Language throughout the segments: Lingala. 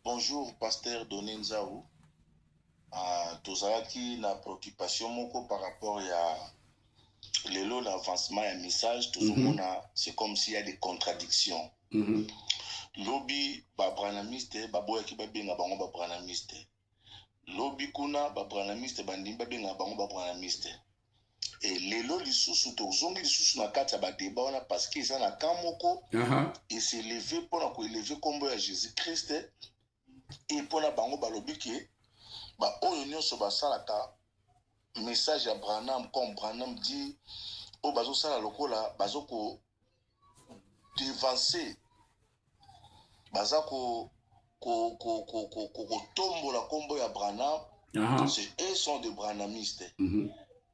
Bonjour, pasteur Donenzaou. Tozalaki na préoccupation moko par rapport à l'avancement et message. C'est comme s'il y a des contradictions. Lobby babranamiste baboyaki babenga bango babranamiste. Lobby kuna babranamiste bandimi babenga bango babranamiste. Et lelo lisusu tozongi lisusu na kati ya badeba wana parce que ça na kamoko et s'est levé pour na élever kombo ya Jésus-Christ et pour na bango balobi ke ba oyo nyonso basalaka message ya Branham comme Branham dit o bazo sala lokola bazo ko devancer baza ko tombola kombo ya Branham. Eux sont des branhamistes.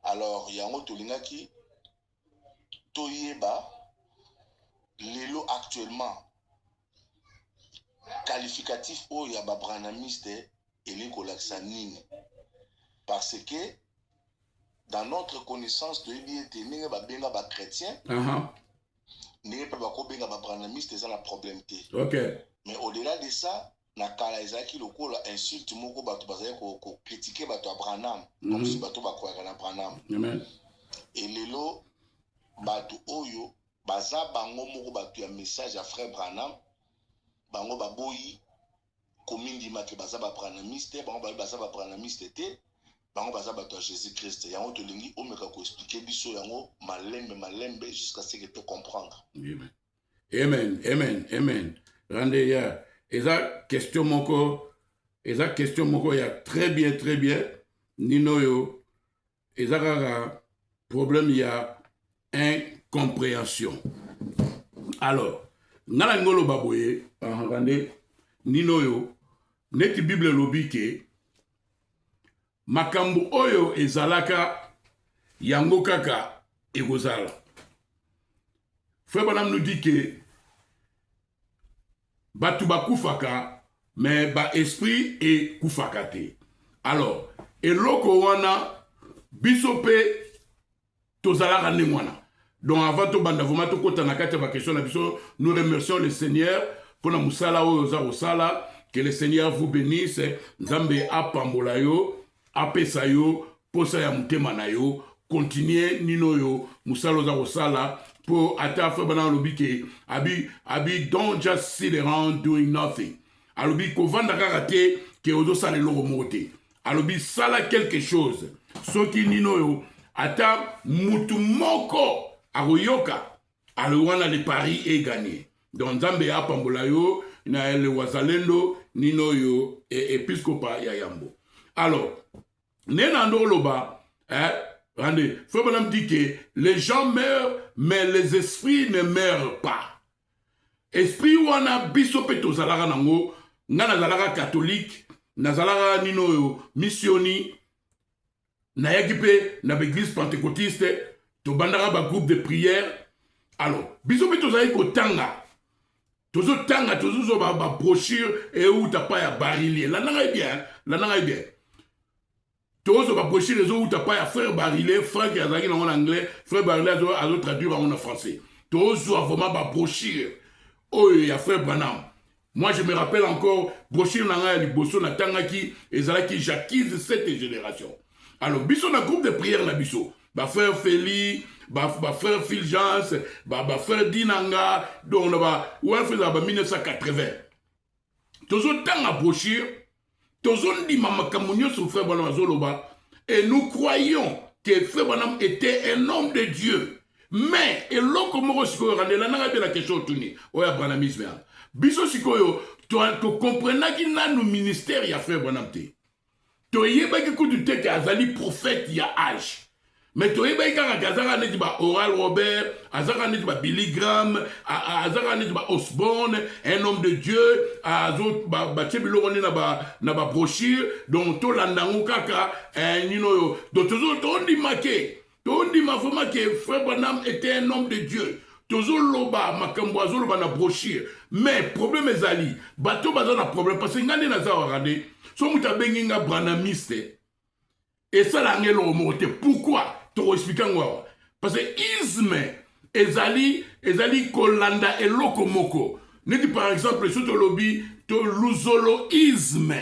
Alors yango tolingaki toyeba lelo actuellement qualificatif o ya ba branhamiste eli kolakisa nini parce que dans notre connaissance toyebi ete ndenge babenga ba chrétien ndenge mpe bakobenga ba branhamiste eza na problème te. Mais au-delà de ça na kala ezalaki lokola insulte moko bato bazali critiquer bato ya Branham comme si bato bakoyaka na Branham. Et lelo bato oyo baza bango moko bato ya message ya frère Branham bango baboyi komindima ke baza ba branhamiste bango baza ba branhamiste te bango baza bato ya Jésus-Christ yango tolingi omeka ko expliquer biso yango malembe jusqu'à ce que tu comprendre. Amen. Rande ya eza question moko ya très bien nino yo eza kaka problème ya incompréhension. Alors ngala ngolo baboye rande nino yo neti Bible lobi ke makambo oyo ezalaka yango kaka ekozala. Frère Branham nous dit que batu bakufaka mais ba esprit et kufaka te. Alors eloko wana biso pe tozalaka ndengwana. Donc avant to banda vraiment to kota na kati ba question na biso, nous remercions le Seigneur pour na musala oyo za osala, que le Seigneur vous bénisse, Nzambe apambola yo, apesa yo, posa ya mutema na yo, continuer nino yo musala za osala. Pour atteindre Frère lobi ke abi don't just sit around doing nothing. Alobi ko vanda karate ke ozo sala loro mote. Alobi sala quelque chose. Soki nino yo ata mutu moko aroyoka alowana le pari est gagné. Donc Nzambe apambola yo na le wazalendo nino yo episcopa ya Yambo. Alors nena ndoloba Rendez, Frère Branham dit que les gens meurent, mais les esprits ne meurent pas. Esprit wana biso pe tozalara nango, nga nazalaka catholique, nazalaka nino yo missioni, na yakipe na l'église pentecôtiste, to bandara ba groupe de prière. Alors, biso pe tozali ko tanga. Tozo ba brochure et où t'as pas ya barilier. La nanga est bien. Tozo ba brochure les où t'as pas ya frère Barilé, frère qui a zaki en anglais, frère Barilé a traduire en français. Tozo vraiment ba brochure. Oh ya frère Branham. Moi je me rappelle encore brochure nanga ya liboso na tangaki ezalaki j'acquise cette génération. Alors biso na groupe de prière na biso, ba frère Feli, ba frère Fulgence, ba frère Dinanga, donc ba ouais frère ba 1980. Tozo tanga brochure et nous croyons que Frère Branham était un homme de Dieu. Mais, et l'autre mot, la question tournée, oya branhamisme. Biso sikoyo, tu comprenais qu'il y a nos ministères, il y a Frère Branham. Tu yeba ki kutu te que azali prophète il y a âge. Mais tu yeba ki azara ne ba Oral Robert, azara ne ba Billy Graham, azara ne ba Osborne, un homme de Dieu, azot ba tchebilo na ba brochure, donc to landango kaka nino yo. Donc to ndi make, to ndi mafoma que Frère Branham était un homme de Dieu. Tozo loba makambo azolo ba na brochure. Mais problème ezali, bato baza na problème parce que ngani na za warande, so muta benginga branhamiste. Et ça la ngelo mote. Pourquoi? To expliquer ngwa. Parce que isme ezali kolanda eloko moko. Neti par exemple, sur le lobby, to l'ouzoloïsme.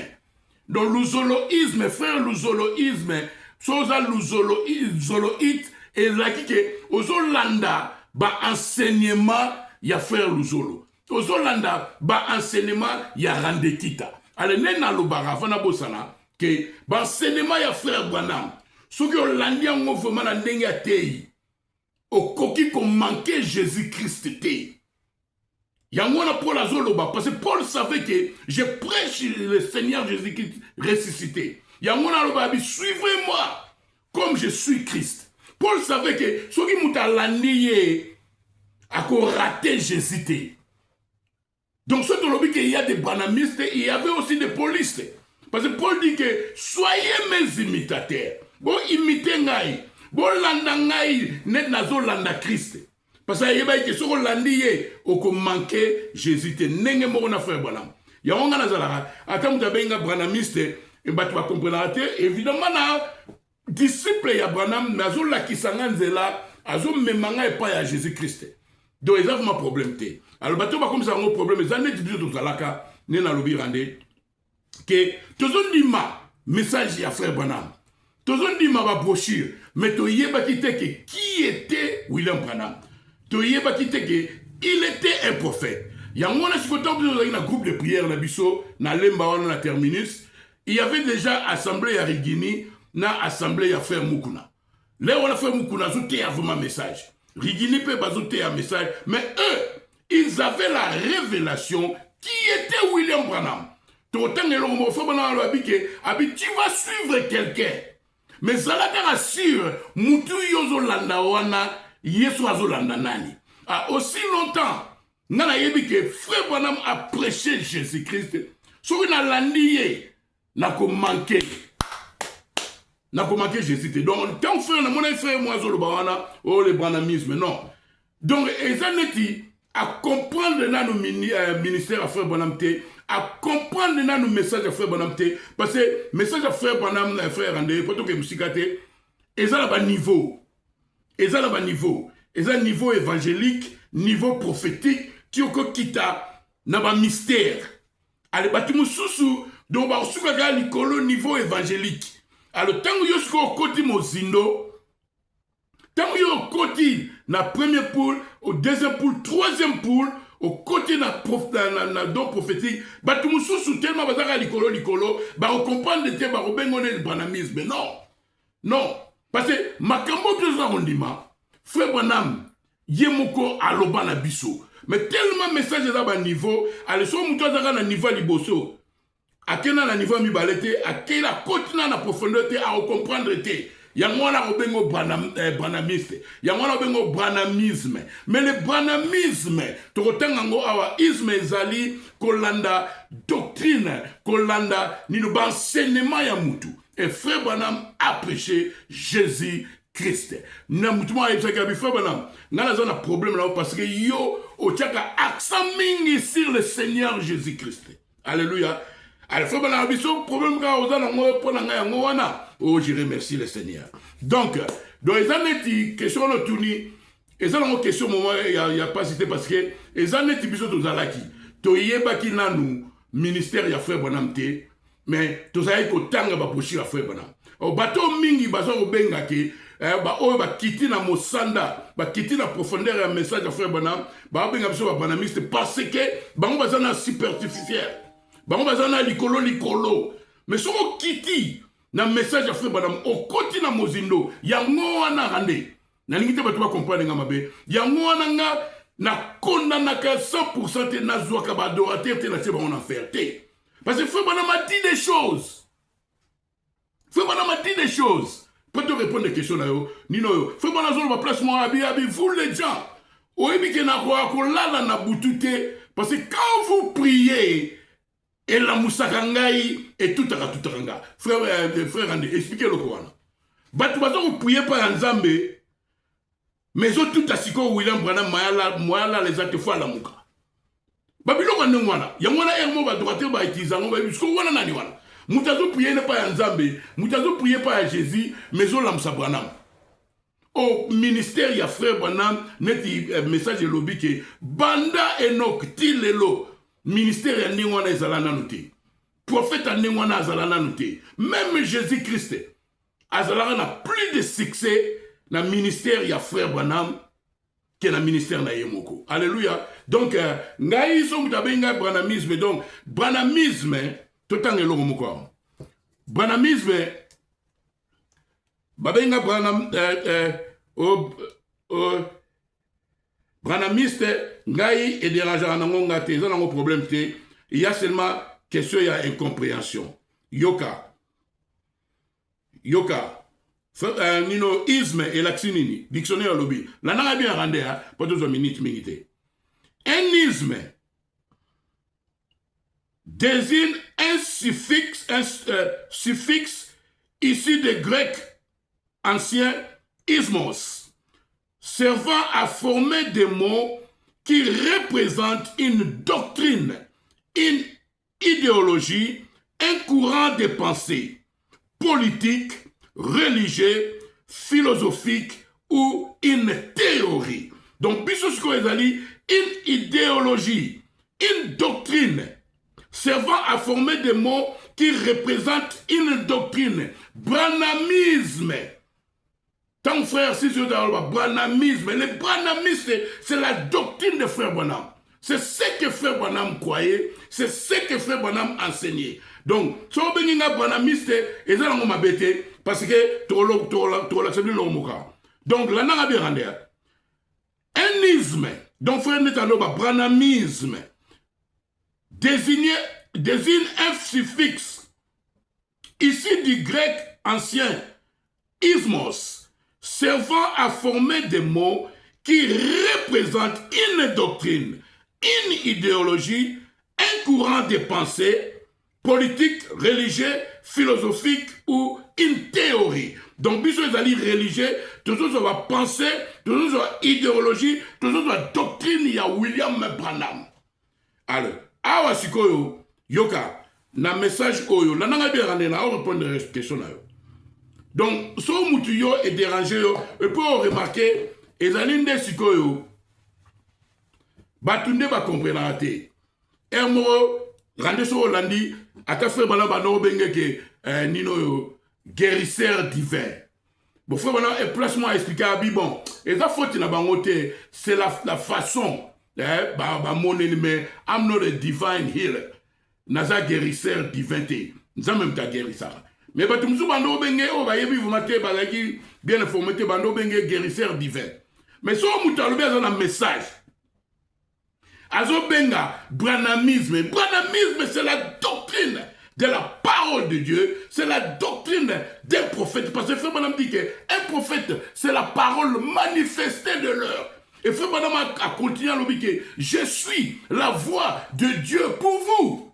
Donc l'ouzoloïsme, frère l'ouzoloïsme, soza l'ouzoloïte, et là qui est aux Hollanda, ba enseignement, il y a frère l'ouzolo. Aux Hollanda, ba enseignement, il y a randekita. Alors, nena lobara, fana bosana, que ba enseignement, il y a frère Branham. Ceux qui ont landé en mouvement, la ndenge tei, au coquille qu'on manquait Jésus-Christ. Yangona Paul Azoloba, parce que Paul savait que je prêche le Seigneur Jésus-Christ ressuscité. Yangona Loba, suivez-moi comme je suis Christ. Paul savait que ceux qui m'ont landé à raté Jésus. Donc, ce lobby qu'il y a des branhamistes, il y avait aussi des paulistes. Parce que Paul dit que soyez mes imitateurs. Bon, imitez Ngaï. Bon, landa Ngaï, net nazo landa Christ. Parce que il y a des gens qui ont manqué Jésus. Nenge mo na frère Branham. Il y a un gars nazala. Attends, tu as bien branhamiste et tu vas comprendre. Évidemment, na disciple ya Branham nazo la kisanga nzela, azo memanga et pas ya Jésus-Christ. Donc ils ont un problème. Alors bateau ba comme ça un problème. Les années du tout zalaka ne na lobi rande que tozon dima message ya frère Branham. Tozon dima ba brochure, mais to yeba kite que qui était William Branham. Il était un prophète. Il y a un groupe de prière na Lemba na terminus. Il y avait déjà assemblée à Rigini, na assemblée à Frère Mukuna. Là on a fait Mukuna, zouté a vraiment message. Rigini peut pas zouté un message, mais eux, ils avaient la révélation qui était William Branham. Tu vas suivre quelqu'un. Mais ça l'a rassure, Moutou Yozo Landawana. Aussi longtemps, nana yebi que frère Branham a prêché Jésus-Christ. Sur une landier, n'a qu'au manqué Jésus. Donc, tant frère, mon frère, moi, Zolobawana, oh, le branhamisme, non. Donc, Ezaneti, à comprendre dans nos ministères à frère Branham, à comprendre dans nos messages à frère Branham, parce que message à frère Branham, frère André, pour tout que Moussicate, Ezanaba niveau. Et ça, là, niveau évangélique, niveau prophétique, qui est kita, n'a mystère. Allez, bâtiment sous, donc, bah, sous le niveau évangélique. Alors, tant que vous avez côté Mozindo, tant que vous avez côté la première poule, au deuxième poule, troisième poule, au côté de don prophétique, bâtiment sous, tellement vous avez l'icolo, bah, on comprend de te, bah, on le branhamisme. Non. Parce que makambo besoin ondima frère Branham yemoko aloba na biso mais tellement message là bas niveau ale so muto azaka na niveau liboso akena na niveau mibalete akela continue na profondeur te a comprendre te yango wana obengo branhamiste yango wana obengo branhamisme mais le branhamisme tokotanga ngo awa isme ezali kolanda doctrine kolanda nino ba enseignement ya mutu. Et frère Branham a prêché Jésus-Christ. N'a moutouma a frère Branham. N'a pas de problème là parce que yo au tchaka accent mingi sur le Seigneur Jésus-Christ. Alléluia. Alors frère Branham a dit problème quand on a ngo pour nga ngo wana. Oh, je remercie le Seigneur. Donc dans les années question no tourni et ça la question moment il y a pas cité parce que les années biso to zalaki. To yeba ki nanu ministère ya frère Branham té. Mais tout ça, il faut tanga ba pochir à frère Branham. Au bateau mingi bazo obenga ke ba o ba kiti na mosanda, ba kiti na profondeur un message à frère Branham, ba obenga biso ba branhamiste parce que ba on bazana superficiel. Ba on bazana likolo. Mais so kiti na message à frère Branham au côté na mozindo, yango wana rande. Na lingite ba tu va comprendre ngamabe. Yango wana nga na condamna ka 100% te na zwa ka ba adorateur te na se ba on enfer te. Parce que Frère Branham a dit des choses. Frère Branham a dit des choses. Pour te répondre des questions là, Nino, Frère Branham va place moi vous les gens. Parce que quand vous priez, et la moussakangai et tout aranga. Frère André, expliquez-le quoi. Vous priez pas en Zambé, mais tout à siko William Branham moyala les actes fois la mouka. Babylone wana wana yamwana ermo ba droite ba itizango ba bisko wana nani wana mutazo prier ne pas en Zambé mutazo prier pas à Jésus mais on l'am Branham au ministère il y a frère Branham neti message lobby que banda Enoch tilelo ministère ya ndingwana ezalana nuti prophète ndingwana azalana nuti même Jésus-Christ azalana na plus de succès na ministère ya frère Branham que na ministère na yemoko. Alléluia. Donc ngai so mutabenga branhamisme, donc branhamisme totanga eloko moko. Branhamisme babenga branham branhamiste ngai et dérangeant nango ngate ils ont un problème te il y a seulement question il y a incompréhension yoka nino isme et laxinini dictionnaire lobby la nanga bien rendre pas 2 minutes minute un isme désigne un suffixe issu des grecs anciens ismos servant à former des mots qui représentent une doctrine, une idéologie, un courant de pensée politique, religieux, philosophique ou une théorie. Donc, bisosko ezali, une idéologie, une doctrine servant à former des mots qui représentent une doctrine. Branhamisme. Tant frère, si je dis branhamisme, le branhamisme, c'est la doctrine de frère Branham. C'est ce que frère Branham croyait, c'est ce que frère Branham enseignait. Donc, si on veut dire branhamiste, et ça, on m'a bêté, parce que tu l'acceptes le moka. Donc, là, on a bien rendu. Un isme, donc frère Netalo, branhamisme, désigne un suffixe, ici du grec ancien, ismos, servant à former des mots qui représentent une doctrine, une idéologie, un courant de pensée, politique, religieux, philosophique ou une théorie. Donc, si vous allez religieux, toujours sur la pensée, toujours sur la idéologie, toujours sur la doctrine, il y a William Branham. Alors, awa sikoyo, yoka, na message oyo, la nanga bien rende, na répondre à la question là. Donc, si vous est dérangé, vous pouvez remarquer, et les alines sikoyo, batunde ba comprendre te. Et moi, rende so Hollandi, à ta frère Bana Bano Benge que Nino guérisseur divin. Bon, frère Bana, et placement à expliquer à Bibon. Et ça faut na bangote, c'est la façon, mon ennemi, I'm not a divine healer. Naza guérisseur divin te. Nous avons même ta guérisseur. Mais bah, tout le monde vous matez, bien informé, bando benge guérisseur divin. Mais si on a un message, azo benga branhamisme. Branhamisme, c'est la doctrine de la parole de Dieu, c'est la doctrine d'un prophète. Parce que Frère Branham dit qu'un prophète, c'est la parole manifestée de l'heure. Et Frère Branham a continué à le dire, je suis la voix de Dieu pour vous.